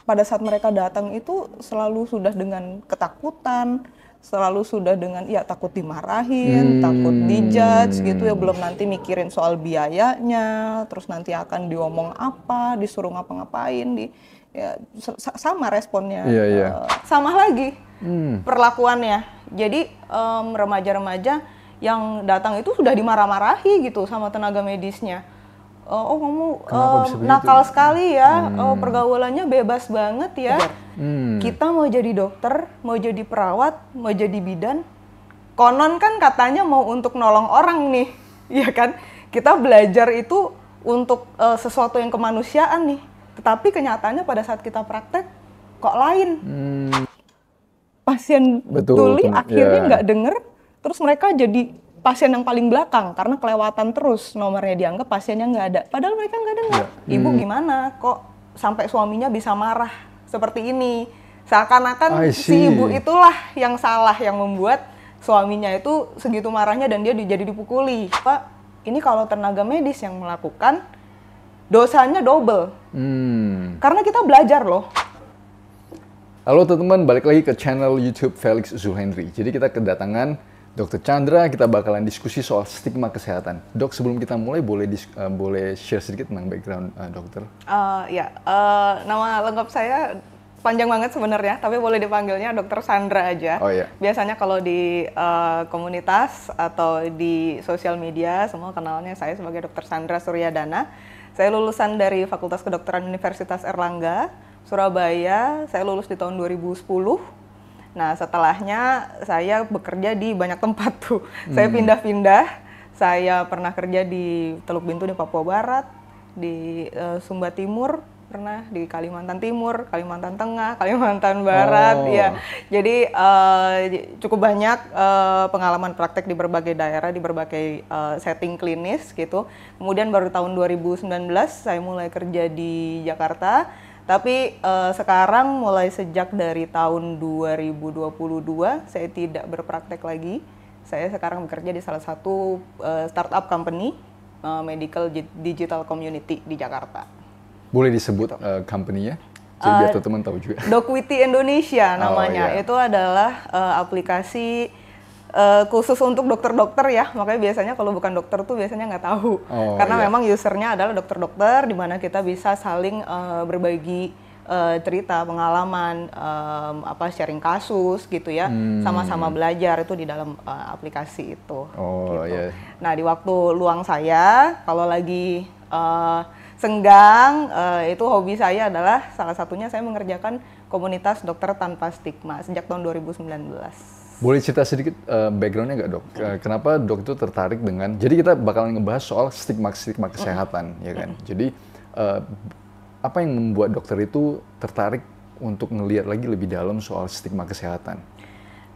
pada saat mereka datang itu selalu sudah dengan ketakutan, selalu sudah dengan ya takut dimarahin, takut dijudge gitu ya, belum nanti mikirin soal biayanya, terus nanti akan diomong apa, disuruh ngapa-ngapain, ya sama responnya. Sama lagi perlakuannya. Jadi remaja-remaja yang datang itu sudah dimarah-marahi gitu sama tenaga medisnya. Oh kamu nakal sekali ya, pergaulannya bebas banget ya. Kita mau jadi dokter, mau jadi perawat, mau jadi bidan, konon kan katanya mau untuk nolong orang nih, ya kan? Kita belajar itu untuk sesuatu yang kemanusiaan nih, tetapi kenyataannya pada saat kita praktek kok lain. Pasien tuli akhirnya nggak denger, terus mereka jadi pasien yang paling belakang karena kelewatan terus nomornya, dianggap pasiennya nggak ada. Padahal mereka nggak dengar. Ibu gimana kok sampai suaminya bisa marah seperti ini? Seakan-akan si ibu itulah yang salah, yang membuat suaminya itu segitu marahnya dan dia jadi dipukuli. Pak, ini kalau tenaga medis yang melakukan, dosanya double. Karena kita belajar loh. Halo teman-teman, balik lagi ke channel YouTube Felix Zulhendri. Jadi kita kedatangan Dr. Chandra, kita bakalan diskusi soal stigma kesehatan. Dok, sebelum kita mulai boleh share sedikit tentang background dokter? Nama lengkap saya panjang banget sebenarnya, tapi boleh dipanggilnya Dr. Chandra aja. Biasanya kalau di komunitas atau di sosial media semua kenalnya saya sebagai Dr. Chandra Suryadana. Saya lulusan dari Fakultas Kedokteran Universitas Erlangga, Surabaya. Saya lulus di tahun 2010. Nah, setelahnya saya bekerja di banyak tempat tuh. Saya pindah-pindah. Saya pernah kerja di Teluk Bintu di Papua Barat, di Sumba Timur, pernah di Kalimantan Timur, Kalimantan Tengah, Kalimantan Barat. Ya, jadi cukup banyak pengalaman praktek di berbagai daerah, di berbagai setting klinis gitu. Kemudian baru tahun 2019 saya mulai kerja di Jakarta. Tapi sekarang mulai sejak dari tahun 2022 saya tidak berpraktek lagi. Saya sekarang bekerja di salah satu startup company, medical digital community di Jakarta. Boleh disebut company-nya? Jadi biar teman tahu juga. Dokwiti Indonesia namanya. Itu adalah aplikasi khusus untuk dokter-dokter ya, makanya biasanya kalau bukan dokter tuh biasanya nggak tahu. Karena memang usernya adalah dokter-dokter, di mana kita bisa saling berbagi cerita, pengalaman, sharing kasus gitu ya, sama-sama belajar itu di dalam aplikasi itu. Gitu. Nah, di waktu luang saya, kalau lagi senggang, itu hobi saya adalah salah satunya saya mengerjakan komunitas dokter tanpa stigma sejak tahun 2019. Boleh cerita sedikit background-nya nggak dok? Kenapa dok itu tertarik dengan, jadi kita bakalan ngebahas soal stigma kesehatan, ya kan? Jadi apa yang membuat dokter itu tertarik untuk ngelihat lagi lebih dalam soal stigma kesehatan?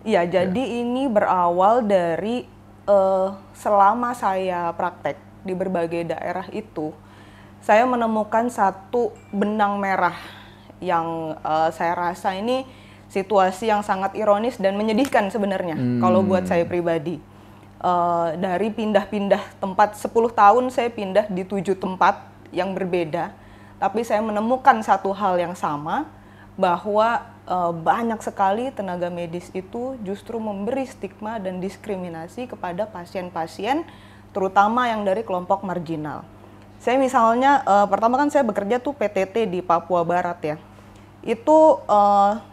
Ya, jadi ini berawal dari selama saya praktek di berbagai daerah itu, saya menemukan satu benang merah yang saya rasa ini situasi yang sangat ironis dan menyedihkan sebenarnya kalau buat saya pribadi. Dari pindah-pindah tempat, 10 tahun saya pindah di 7 tempat yang berbeda, tapi saya menemukan satu hal yang sama, bahwa banyak sekali tenaga medis itu justru memberi stigma dan diskriminasi kepada pasien-pasien, terutama yang dari kelompok marginal. Saya misalnya, pertama kan saya bekerja tuh PTT di Papua Barat ya. Itu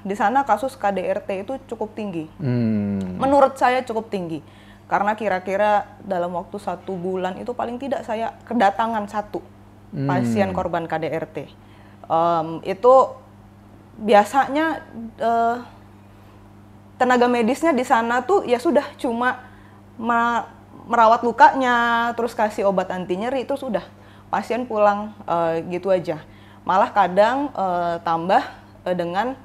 di sana kasus KDRT itu cukup tinggi. Menurut saya cukup tinggi. Karena kira-kira dalam waktu 1 bulan itu paling tidak saya kedatangan 1 pasien korban KDRT. Itu biasanya tenaga medisnya di sana tuh ya sudah cuma merawat lukanya, terus kasih obat anti nyeri, itu sudah. Pasien pulang gitu aja. Malah kadang tambah dengan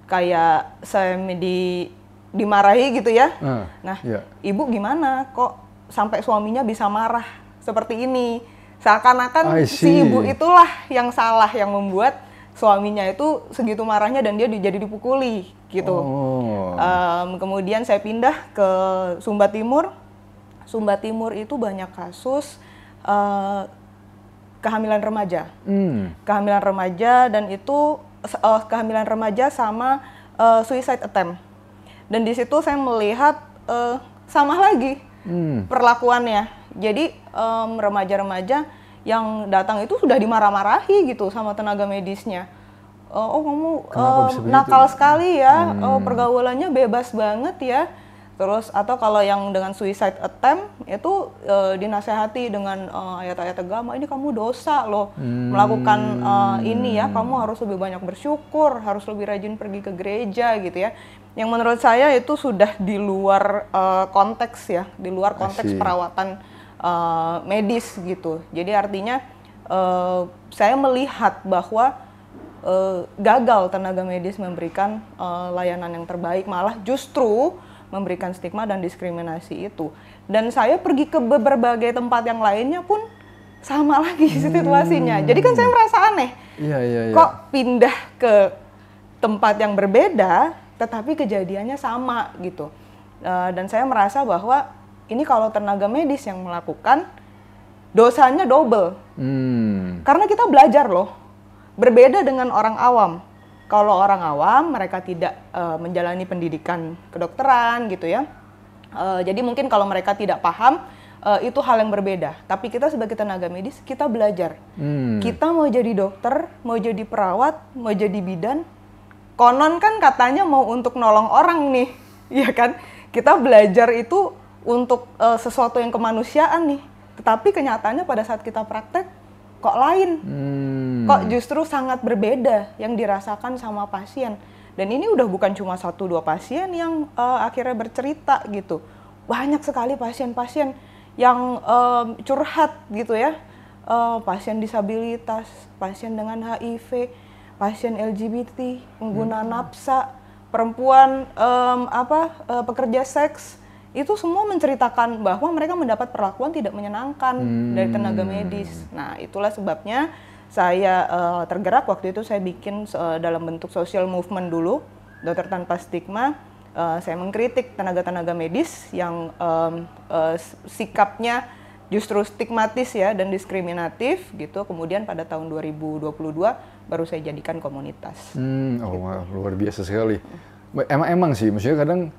kayak saya dimarahi gitu ya. Ibu gimana kok sampai suaminya bisa marah seperti ini? Seakan-akan si ibu itulah yang salah, yang membuat suaminya itu segitu marahnya dan dia jadi dipukuli gitu. Kemudian saya pindah ke Sumba Timur. Sumba Timur itu banyak kasus kehamilan remaja. Kehamilan remaja, dan itu kehamilan remaja sama suicide attempt. Dan di situ saya melihat sama lagi perlakuannya. Jadi remaja-remaja yang datang itu sudah dimarah-marahi gitu sama tenaga medisnya. Oh kamu nakal sekali ya, pergaulannya bebas banget ya. Terus atau kalau yang dengan suicide attempt itu dinasehati dengan ayat-ayat agama, ini kamu dosa loh melakukan ini ya, kamu harus lebih banyak bersyukur, harus lebih rajin pergi ke gereja gitu ya. Yang menurut saya itu sudah di luar konteks ya, di luar konteks perawatan medis gitu. Jadi artinya saya melihat bahwa gagal tenaga medis memberikan layanan yang terbaik, malah justru memberikan stigma dan diskriminasi itu. Dan saya pergi ke berbagai tempat yang lainnya pun sama lagi situasinya. Jadi kan saya merasa aneh. Kok pindah ke tempat yang berbeda, tetapi kejadiannya sama gitu. Dan saya merasa bahwa ini kalau tenaga medis yang melakukan, dosanya double. Karena kita belajar loh. Berbeda dengan orang awam. Kalau orang awam, mereka tidak menjalani pendidikan kedokteran gitu ya. Jadi mungkin kalau mereka tidak paham, itu hal yang berbeda. Tapi kita sebagai tenaga medis, kita belajar. Kita mau jadi dokter, mau jadi perawat, mau jadi bidan. Konon kan katanya mau untuk nolong orang nih, ya kan? Kita belajar itu untuk sesuatu yang kemanusiaan nih. Tetapi kenyataannya pada saat kita praktek, kok lain, kok justru sangat berbeda yang dirasakan sama pasien. Dan ini udah bukan cuma 1-2 pasien yang akhirnya bercerita gitu. Banyak sekali pasien-pasien yang curhat gitu ya. Pasien disabilitas, pasien dengan HIV, pasien LGBT, pengguna nafsa, perempuan pekerja seks. Itu semua menceritakan bahwa mereka mendapat perlakuan tidak menyenangkan dari tenaga medis. Nah, itulah sebabnya saya tergerak waktu itu saya bikin dalam bentuk social movement dulu, Dokter Tanpa Stigma. Saya mengkritik tenaga-tenaga medis yang sikapnya justru stigmatis ya dan diskriminatif gitu. Kemudian pada tahun 2022 baru saya jadikan komunitas. Wah, luar biasa sekali. Emang sih, maksudnya kadang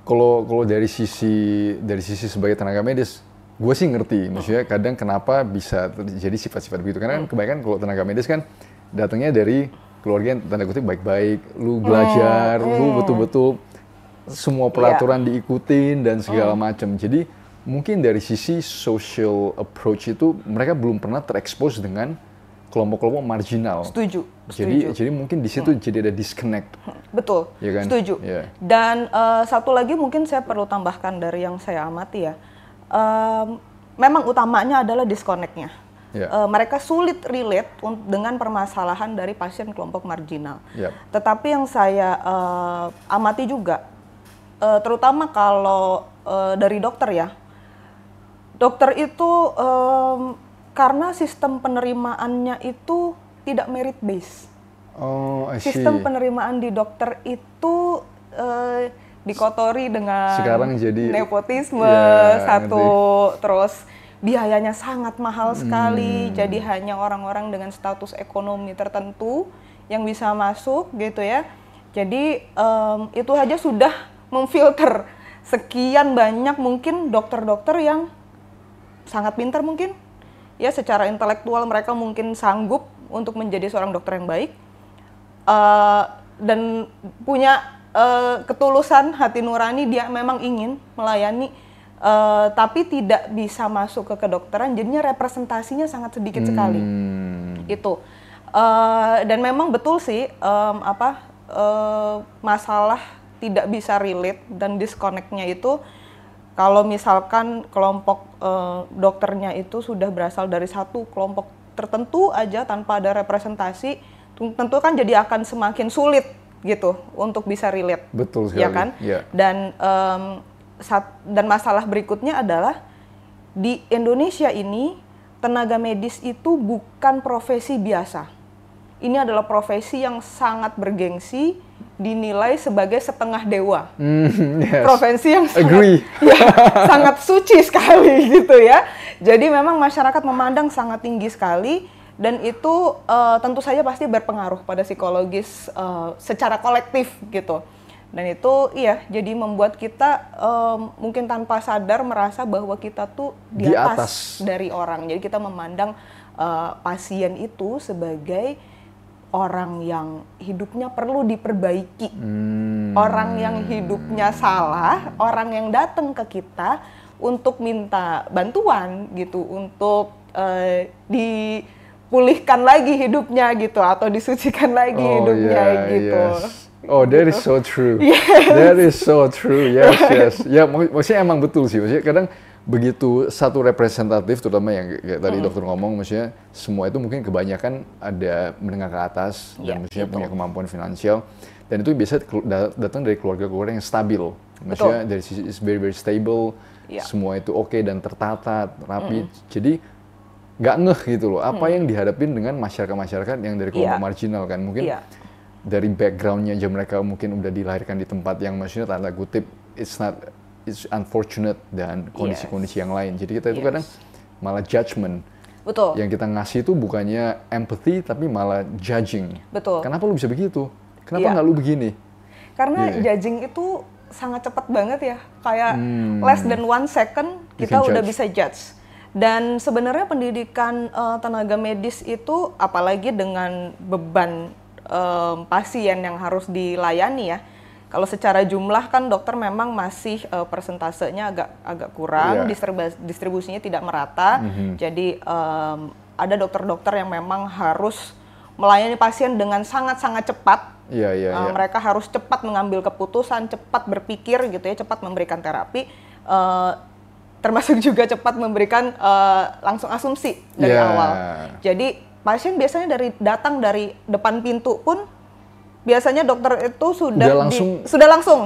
kalau dari sisi sebagai tenaga medis, gue sih ngerti, maksudnya kadang kenapa bisa terjadi sifat-sifat begitu. Karena kan kebanyakan kalau tenaga medis kan datangnya dari keluarga yang tanda kutip baik-baik, lu belajar, lu betul-betul semua peraturan diikutin dan segala macam. Jadi mungkin dari sisi social approach itu mereka belum pernah terekspos dengan kelompok-kelompok marginal. Setuju. Jadi mungkin di situ jadi ada disconnect. Betul. Ya kan? Setuju. Yeah. Dan satu lagi mungkin saya perlu tambahkan dari yang saya amati ya. Memang utamanya adalah disconnect-nya. Yeah. Mereka sulit relate dengan permasalahan dari pasien kelompok marginal. Yeah. Tetapi yang saya amati juga, terutama kalau dari dokter ya. Dokter itu karena sistem penerimaannya itu tidak merit based. Sistem penerimaan di dokter itu dikotori dengan sekarang jadi nepotisme terus biayanya sangat mahal sekali. Jadi hanya orang-orang dengan status ekonomi tertentu yang bisa masuk gitu ya. Jadi itu aja sudah memfilter sekian banyak mungkin dokter-dokter yang sangat pintar mungkin. Ya, secara intelektual mereka mungkin sanggup untuk menjadi seorang dokter yang baik dan punya ketulusan hati nurani, dia memang ingin melayani, tapi tidak bisa masuk ke kedokteran, jadinya representasinya sangat sedikit sekali. Itu dan memang betul sih masalah tidak bisa relate dan disconnect-nya itu. Kalau misalkan kelompok dokternya itu sudah berasal dari satu kelompok tertentu aja tanpa ada representasi, tentu kan jadi akan semakin sulit gitu untuk bisa relate. Betul sekali. Ya kan? Yeah. Dan masalah berikutnya adalah di Indonesia ini tenaga medis itu bukan profesi biasa. Ini adalah profesi yang sangat bergengsi, dinilai sebagai setengah dewa. Yes. Profesi yang sangat suci sekali gitu ya. Jadi memang masyarakat memandang sangat tinggi sekali Dan itu tentu saja pasti berpengaruh pada psikologis secara kolektif gitu. Dan itu jadi membuat kita mungkin tanpa sadar merasa bahwa kita tuh di atas dari orang. Jadi kita memandang pasien itu sebagai orang yang hidupnya perlu diperbaiki, orang yang hidupnya salah, orang yang datang ke kita untuk minta bantuan gitu, untuk dipulihkan lagi hidupnya gitu, atau disucikan lagi hidupnya gitu. Yes. Oh, that is so true. Yes. That is so true. Yes. Ya, maksudnya emang betul sih. Maksudnya kadang begitu satu representatif, terutama yang kayak tadi dokter ngomong, maksudnya semua itu mungkin kebanyakan ada menengah ke atas dan maksudnya punya kemampuan finansial, dan itu biasa datang dari keluarga-keluarga yang stabil. Maksudnya dari sisi is very stable, semua itu oke dan tertata, rapi. Jadi nggak ngeh gitu loh apa yang dihadapin dengan masyarakat yang dari kelompok marginal kan, mungkin dari background-nya aja mereka mungkin udah dilahirkan di tempat yang maksudnya tanda kutip it's unfortunate dan kondisi-kondisi yang lain. Jadi kita itu kadang malah judgment. Betul. Yang kita ngasih itu bukannya empathy tapi malah judging. Betul. Kenapa lu bisa begitu? Kenapa nggak lu begini? Karena judging itu sangat cepat banget ya. Kayak less than 1 second kita udah bisa judge. Dan sebenarnya pendidikan tenaga medis itu apalagi dengan beban pasien yang harus dilayani ya. Kalau secara jumlah kan dokter memang masih persentasenya agak kurang, distribusinya tidak merata. Jadi ada dokter-dokter yang memang harus melayani pasien dengan sangat-sangat cepat. Mereka harus cepat mengambil keputusan, cepat berpikir gitu ya, cepat memberikan terapi. Termasuk juga cepat memberikan langsung asumsi dari awal. Jadi pasien biasanya datang dari depan pintu pun biasanya dokter itu sudah langsung.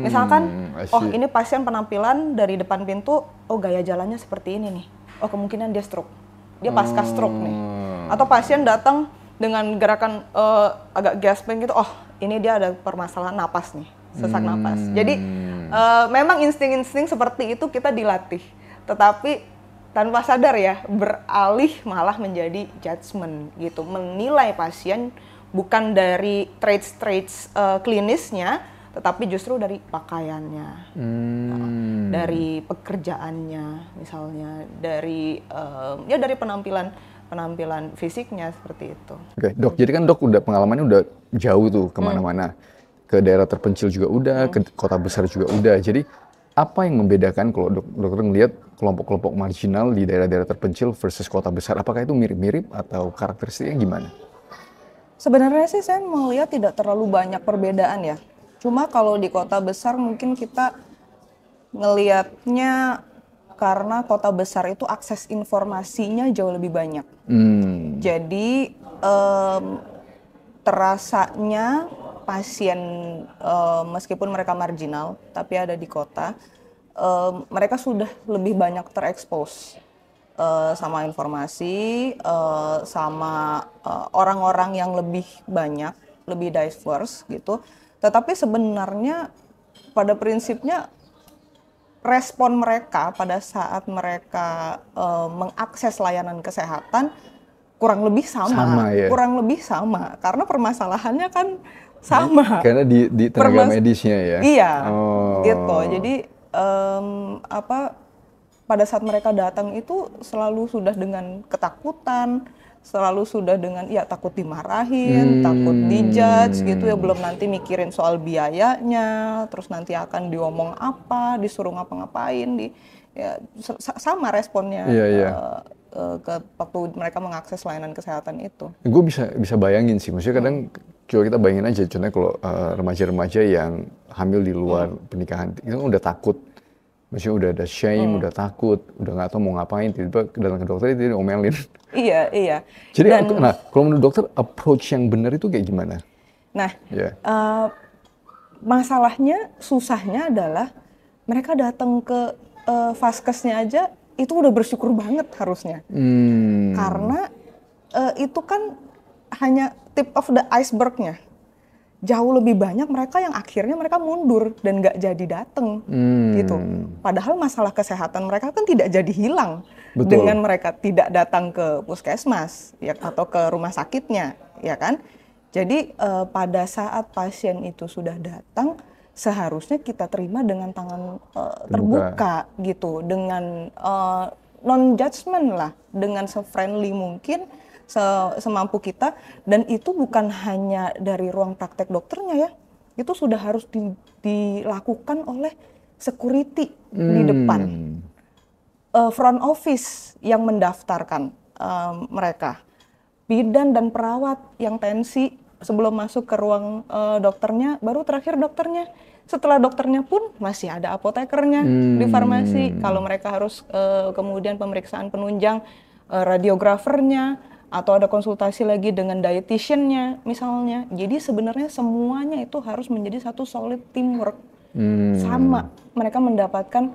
Misalkan, ini pasien penampilan dari depan pintu, gaya jalannya seperti ini nih. Kemungkinan dia stroke, dia pasca stroke nih. Atau pasien datang dengan gerakan agak gasping gitu, ini dia ada permasalahan napas nih, sesak napas. Jadi memang insting-insting seperti itu kita dilatih, tetapi tanpa sadar ya beralih malah menjadi judgement gitu, menilai pasien bukan dari traits klinisnya, tetapi justru dari pakaiannya, dari pekerjaannya misalnya, dari dari penampilan fisiknya seperti itu. Oke, Dok, jadi kan Dok pengalamannya udah jauh tuh kemana-mana, ke daerah terpencil juga udah, ke kota besar juga udah. Jadi apa yang membedakan kalau dokter ngelihat kelompok-kelompok marginal di daerah-daerah terpencil versus kota besar? Apakah itu mirip-mirip atau karakteristiknya gimana? Sebenarnya sih saya melihat tidak terlalu banyak perbedaan ya. Cuma kalau di kota besar mungkin kita ngelihatnya karena kota besar itu akses informasinya jauh lebih banyak. Jadi terasanya pasien meskipun mereka marginal tapi ada di kota, mereka sudah lebih banyak terekspos sama informasi, sama orang-orang yang lebih banyak, lebih diverse gitu. Tetapi sebenarnya pada prinsipnya respon mereka pada saat mereka mengakses layanan kesehatan kurang lebih sama ya? Kurang lebih sama, karena permasalahannya kan sama. Karena di tenaga medisnya ya? Iya, gitu. Jadi pada saat mereka datang itu selalu sudah dengan ketakutan, selalu sudah dengan takut dimarahin, takut dijudge gitu ya, belum nanti mikirin soal biayanya, terus nanti akan diomong apa, disuruh ngapa-ngapain, sama responnya. Waktu mereka mengakses layanan kesehatan itu. Gue bisa bayangin sih, maksudnya kadang coba kita bayangin aja, contohnya kalau remaja-remaja yang hamil di luar pernikahan, itu kan udah takut, maksudnya udah ada shame, udah takut, udah nggak tahu mau ngapain, tiba-tiba datang ke dokter itu diomelin. Iya. Jadi, kalau menurut dokter approach yang benar itu kayak gimana? Nah, masalahnya, susahnya adalah mereka datang ke vaskesnya aja itu udah bersyukur banget harusnya, karena itu kan hanya tip of the iceberg-nya. Jauh lebih banyak mereka yang akhirnya mereka mundur dan nggak jadi datang gitu. Padahal masalah kesehatan mereka kan tidak jadi hilang, Betul. dengan mereka tidak datang ke puskesmas ya atau ke rumah sakitnya, ya kan? Jadi pada saat pasien itu sudah datang, seharusnya kita terima dengan tangan terbuka gitu, dengan non judgment lah, dengan se-friendly mungkin, semampu kita. Dan itu bukan hanya dari ruang praktek dokternya ya, itu sudah harus dilakukan oleh security di depan, front office yang mendaftarkan mereka, bidan dan perawat yang tensi sebelum masuk ke ruang dokternya, baru terakhir dokternya. Setelah dokternya pun masih ada apotekernya di farmasi. Kalau mereka harus kemudian pemeriksaan penunjang, radiografernya, atau ada konsultasi lagi dengan dietitiannya misalnya. Jadi sebenarnya semuanya itu harus menjadi satu solid teamwork. Sama, mereka mendapatkan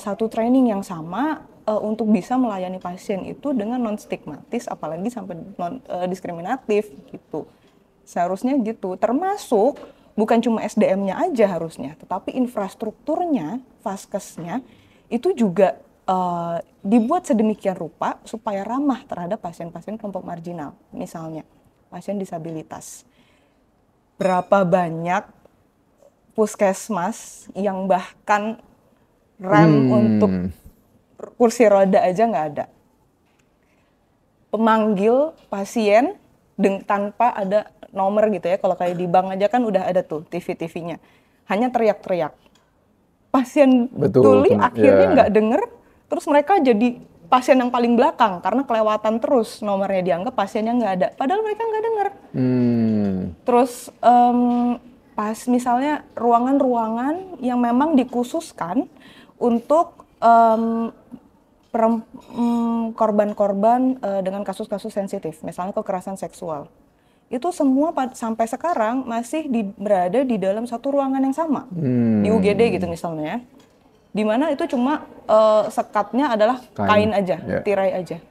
satu training yang sama untuk bisa melayani pasien itu dengan non stigmatis, apalagi sampai non diskriminatif gitu. Seharusnya gitu, termasuk bukan cuma SDM-nya aja harusnya, tetapi infrastrukturnya, vaskesnya itu juga dibuat sedemikian rupa supaya ramah terhadap pasien-pasien kelompok marginal, misalnya pasien disabilitas. Berapa banyak puskesmas yang bahkan rem untuk kursi roda aja nggak ada. Pemanggil pasien tanpa ada nomor gitu ya, kalau kayak di bank aja kan udah ada tuh TV-TV-nya. Hanya teriak-teriak. Pasien tuli akhirnya nggak denger, terus mereka jadi pasien yang paling belakang karena kelewatan terus nomornya, dianggap pasiennya nggak ada. Padahal mereka nggak denger. Terus pas misalnya ruangan-ruangan yang memang dikhususkan untuk korban-korban dengan kasus-kasus sensitif, misalnya kekerasan seksual. Itu semua sampai sekarang masih berada di dalam satu ruangan yang sama, di UGD gitu misalnya, di mana itu cuma sekatnya adalah kain aja, tirai aja.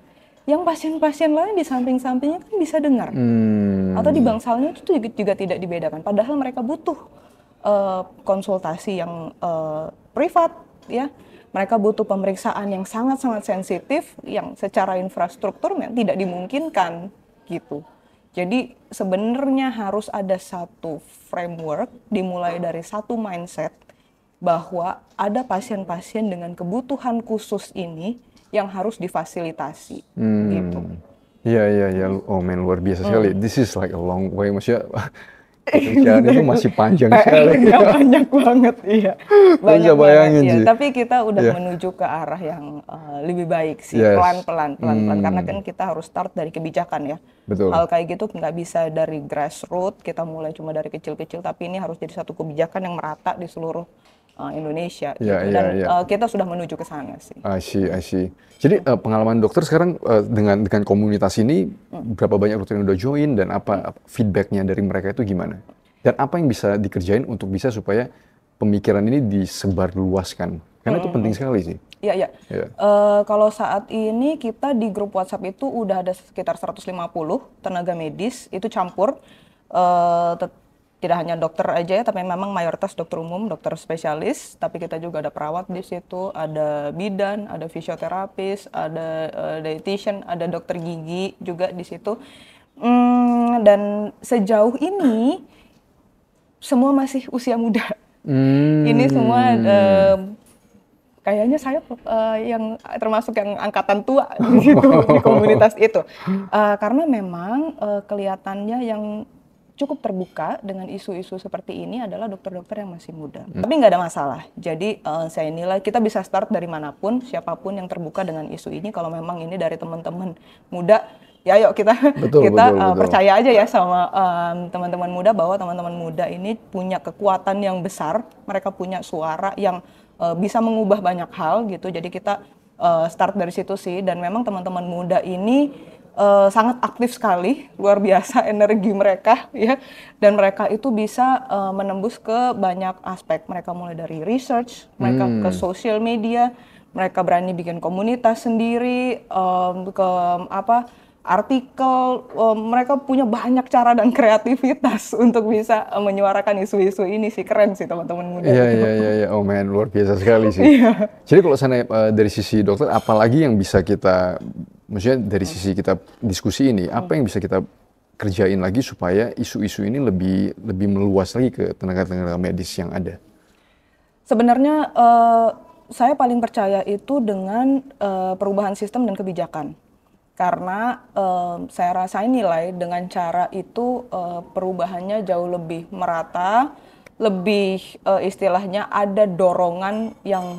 Yang pasien-pasien lain di samping-sampingnya kan bisa dengar, atau di bangsalnya itu juga tidak dibedakan. Padahal mereka butuh konsultasi yang privat, ya. Mereka butuh pemeriksaan yang sangat-sangat sensitif, yang secara infrastruktur tidak dimungkinkan gitu. Jadi sebenarnya harus ada satu framework, dimulai dari satu mindset bahwa ada pasien-pasien dengan kebutuhan khusus ini yang harus difasilitasi gitu. Iya. Oh man, luar biasa sekali. This is like a long way, maksudnya pekerjaan itu masih panjang sekali. Banyak banget, iya. Banyak banget, ya. Tapi kita udah menuju ke arah yang lebih baik sih, pelan-pelan. Karena kan kita harus start dari kebijakan ya. Betul. Hal kayak gitu nggak bisa dari grassroots, kita mulai cuma dari kecil-kecil, tapi ini harus jadi satu kebijakan yang merata di seluruh Indonesia. Dan kita sudah menuju ke sana sih. I see. Jadi pengalaman dokter sekarang dengan komunitas ini, berapa banyak dokter yang udah join dan apa feedbacknya dari mereka itu gimana? Dan apa yang bisa dikerjain untuk bisa supaya pemikiran ini disebarluaskan? Karena itu penting sekali sih. Iya. Kalau saat ini kita di grup WhatsApp itu udah ada sekitar 150 tenaga medis, itu campur. Tidak hanya dokter aja ya, tapi memang mayoritas dokter umum, dokter spesialis, tapi kita juga ada perawat di situ, ada bidan, ada fisioterapis, ada dietitian, ada dokter gigi juga di situ. Dan sejauh ini semua masih usia muda. Ini semua kayaknya saya yang termasuk yang angkatan tua di situ, di komunitas itu. Karena memang kelihatannya yang cukup terbuka dengan isu-isu seperti ini adalah dokter-dokter yang masih muda. Tapi nggak ada masalah. Jadi saya nilai kita bisa start dari manapun, siapapun yang terbuka dengan isu ini. Kalau memang ini dari teman-teman muda, ya yuk kita betul. Percaya aja ya sama teman-teman muda, bahwa teman-teman muda ini punya kekuatan yang besar. Mereka punya suara yang bisa mengubah banyak hal gitu. Jadi kita start dari situ sih. Dan memang teman-teman muda ini sangat aktif sekali, luar biasa energi mereka ya, dan mereka itu bisa menembus ke banyak aspek. Mereka mulai dari research, mereka ke social media, mereka berani bikin komunitas sendiri, artikel, mereka punya banyak cara dan kreativitas untuk bisa menyuarakan isu-isu ini sih. Keren sih teman-teman muda. Iya. Oh man, luar biasa sekali sih. Jadi kalau sana dari sisi dokter, apalagi yang bisa kita, maksudnya dari sisi kita diskusi ini, apa yang bisa kita kerjain lagi supaya isu-isu ini lebih meluas lagi ke tenaga-tenaga medis yang ada? Sebenarnya saya paling percaya itu dengan perubahan sistem dan kebijakan. Karena saya rasain nilai dengan cara itu perubahannya jauh lebih merata, lebih istilahnya ada dorongan yang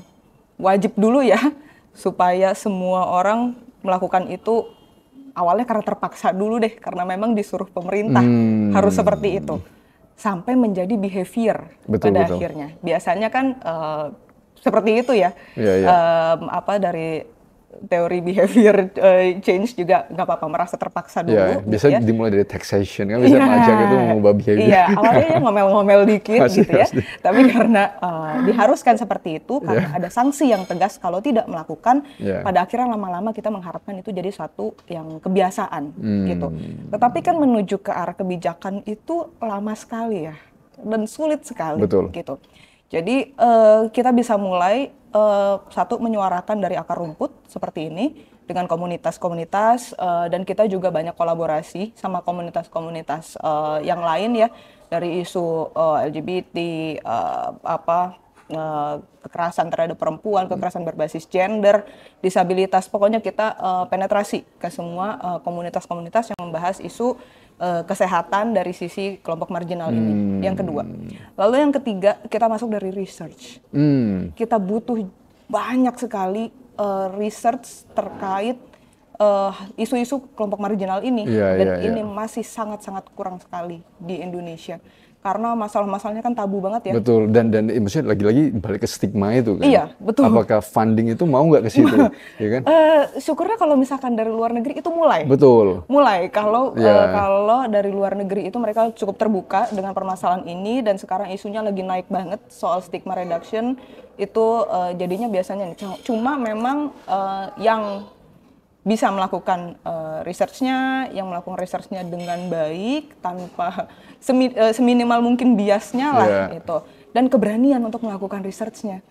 wajib dulu ya, supaya semua orang melakukan itu awalnya karena terpaksa dulu deh, karena memang disuruh pemerintah harus seperti itu. Sampai menjadi behavior pada akhirnya. Biasanya kan seperti itu ya, dari teori behavior change juga nggak apa-apa, merasa terpaksa dulu. Bisa ya. Dimulai dari taxation kan, bisa pajak itu mengubah behavior. Iya, awalnya ya ngomel-ngomel dikit gitu ya. Tapi karena diharuskan seperti itu, karena ada sanksi yang tegas kalau tidak melakukan, pada akhirnya lama-lama kita mengharapkan itu jadi satu yang kebiasaan gitu. Tetapi kan menuju ke arah kebijakan itu lama sekali ya, dan sulit sekali. Betul. Gitu. Jadi kita bisa mulai satu, menyuarakan dari akar rumput seperti ini dengan komunitas-komunitas, dan kita juga banyak kolaborasi sama komunitas-komunitas yang lain ya, dari isu LGBT, kekerasan terhadap perempuan, kekerasan berbasis gender, disabilitas, pokoknya kita penetrasi ke semua komunitas-komunitas yang membahas isu kesehatan dari sisi kelompok marginal ini. Yang kedua. Lalu yang ketiga, kita masuk dari research. Kita butuh banyak sekali research terkait isu-isu kelompok marginal ini. Dan ini masih sangat-sangat kurang sekali di Indonesia. Karena masalah-masalahnya kan tabu banget ya. Betul, dan maksudnya lagi-lagi balik ke stigma itu kan. Iya, betul. Apakah funding itu mau nggak ke situ, ya kan? Syukurnya kalau misalkan dari luar negeri itu mulai. Betul. Mulai, kalau dari luar negeri itu mereka cukup terbuka dengan permasalahan ini, dan sekarang isunya lagi naik banget soal stigma reduction, itu jadinya biasanya nih. Cuma memang yang bisa melakukan research-nya, yang melakukan research-nya dengan baik, tanpa seminimal mungkin biasnya lah itu. Dan keberanian untuk melakukan research-nya.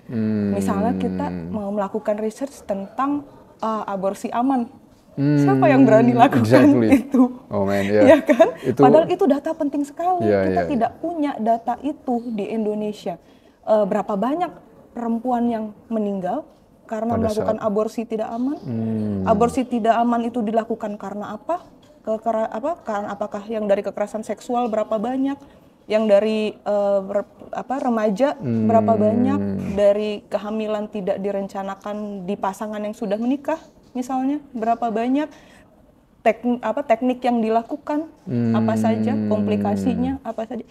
Misalnya kita mau melakukan research tentang aborsi aman. Siapa yang berani lakukan itu? Oh man, ya kan? Padahal itu data penting sekali. Kita tidak punya data itu di Indonesia. Berapa banyak perempuan yang meninggal karena melakukan aborsi tidak aman? Aborsi tidak aman itu dilakukan karena apa? Karena apakah yang dari kekerasan seksual berapa banyak? Yang dari remaja berapa banyak? Dari kehamilan tidak direncanakan di pasangan yang sudah menikah misalnya berapa banyak? Teknik yang dilakukan apa saja? Komplikasinya apa saja?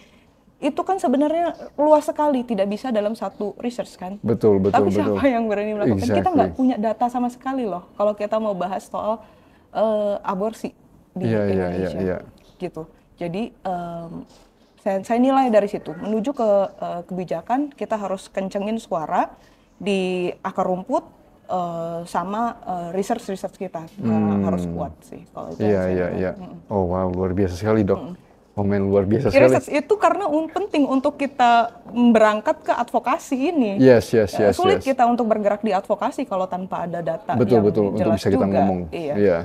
Itu kan sebenarnya luas sekali, tidak bisa dalam satu research kan. Betul. Tapi siapa yang berani melakukan? Kita nggak punya data sama sekali loh. Kalau kita mau bahas soal aborsi di Indonesia, gitu. Jadi saya nilai dari situ. Menuju ke kebijakan, kita harus kencengin suara di akar rumput sama research kita harus kuat sih. Kalau itu iya. Oh wow, luar biasa sekali dok. Momen luar biasa sekali. Research itu karena penting untuk kita berangkat ke advokasi ini. Yes. Sulit kita untuk bergerak di advokasi kalau tanpa ada data betul, yang jelas untuk bisa kita juga. Ngomong. Iya.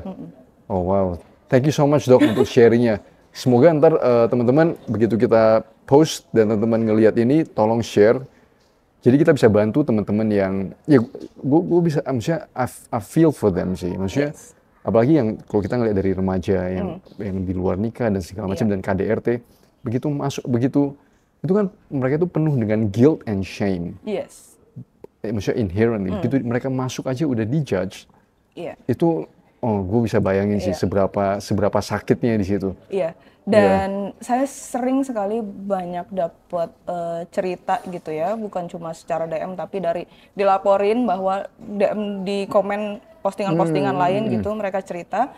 Oh wow, thank you so much dok untuk sharingnya. Semoga ntar teman-teman begitu kita post dan teman-teman ngelihat ini, tolong share. Jadi kita bisa bantu teman-teman yang, ya gue bisa, maksudnya I feel for them sih. Maksudnya apalagi yang kalau kita ngeliat dari remaja yang di luar nikah dan segala macam dan KDRT, begitu masuk itu kan mereka itu penuh dengan guilt and shame. Maksudnya inherently, begitu mereka masuk aja udah dijudge. Itu gue bisa bayangin sih seberapa sakitnya di situ. Dan saya sering sekali banyak dapat cerita gitu ya, bukan cuma secara DM tapi dilaporin bahwa DM di komen postingan-postingan lain gitu, mereka cerita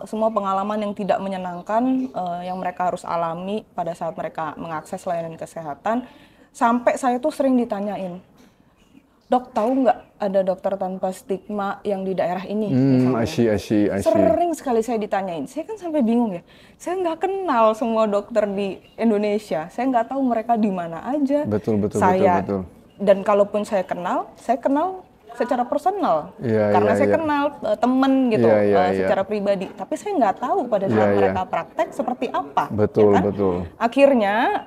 semua pengalaman yang tidak menyenangkan yang mereka harus alami pada saat mereka mengakses layanan kesehatan. Sampai saya tuh sering ditanyain, dok tahu nggak ada dokter tanpa stigma yang di daerah ini? I see. Sering sekali saya ditanyain. Saya kan sampai bingung ya. Saya nggak kenal semua dokter di Indonesia. Saya nggak tahu mereka di mana aja. Betul. Dan kalaupun saya kenal secara personal, karena saya kenal temen gitu secara pribadi. Tapi saya nggak tahu pada saat mereka praktek seperti apa. Betul. Akhirnya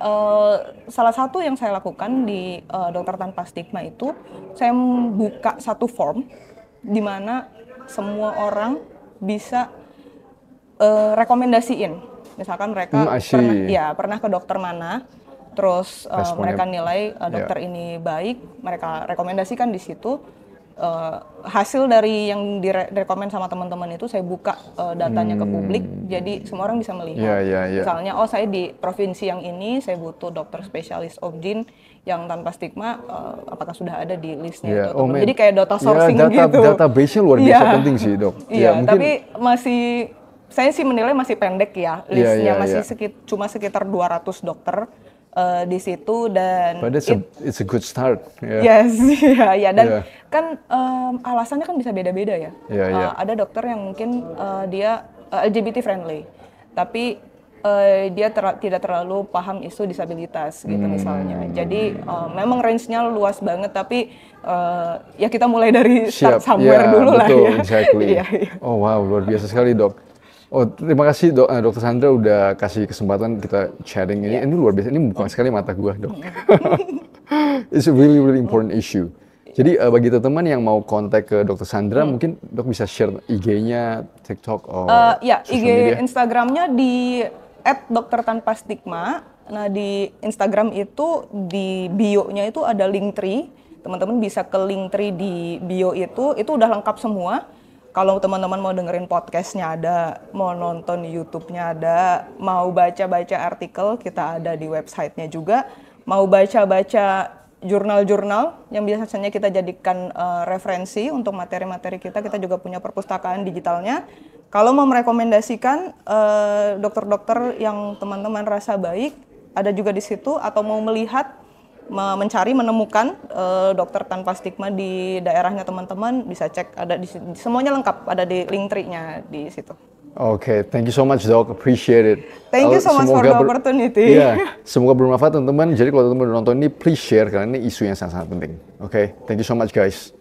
salah satu yang saya lakukan di Dokter Tanpa Stigma itu, saya buka satu form di mana semua orang bisa rekomendasiin. Misalkan mereka pernah ke dokter mana. Terus mereka nilai dokter ini baik, mereka rekomendasikan di situ. Hasil dari yang direkomend sama teman-teman itu saya buka datanya ke publik, jadi semua orang bisa melihat. Misalnya, saya di provinsi yang ini saya butuh dokter spesialis obgyn yang tanpa stigma, apakah sudah ada di listnya itu? Jadi kayak data sourcing gitu. Database-nya luar biasa penting sih, dok. Mungkin... tapi saya sih menilai masih pendek ya, listnya masih cuma sekitar 200 dokter. Di situ dan but it's a good start. Yes, dan kan alasannya kan bisa beda-beda ya. Ada dokter yang mungkin dia LGBT friendly, tapi dia tidak terlalu paham isu disabilitas gitu misalnya. Jadi memang range-nya luas banget, tapi ya kita mulai dari start somewhere dulu lah ya. Exactly. Oh wow, luar biasa sekali, dok. Oh, terima kasih Dokter Sandra udah kasih kesempatan kita sharing ini. Ini luar biasa, ini bukan sekali mata gua, dok. It's a really important issue. Jadi bagi teman-teman yang mau kontak ke Dokter Sandra, mungkin dok bisa share IG-nya, TikTok, IG Instagramnya di @doktertanpastigma. Nah di Instagram itu di bio-nya itu ada Linktree. Teman-teman bisa ke Linktree di bio itu udah lengkap semua. Kalau teman-teman mau dengerin podcastnya ada, mau nonton YouTube-nya ada, mau baca-baca artikel kita ada di website-nya juga, mau baca-baca jurnal-jurnal yang biasanya kita jadikan referensi untuk materi-materi kita juga punya perpustakaan digitalnya. Kalau mau merekomendasikan dokter-dokter yang teman-teman rasa baik, ada juga di situ, atau mau melihat menemukan dokter tanpa stigma di daerahnya teman-teman, bisa cek, ada di semuanya lengkap, ada di Linktree-nya di situ. Okay, thank you so much, Dok. Appreciate it. Thank you so much for the opportunity. Semoga bermanfaat teman-teman. Jadi kalau teman-teman nonton ini, please share karena ini isu yang sangat-sangat penting. Okay, thank you so much guys.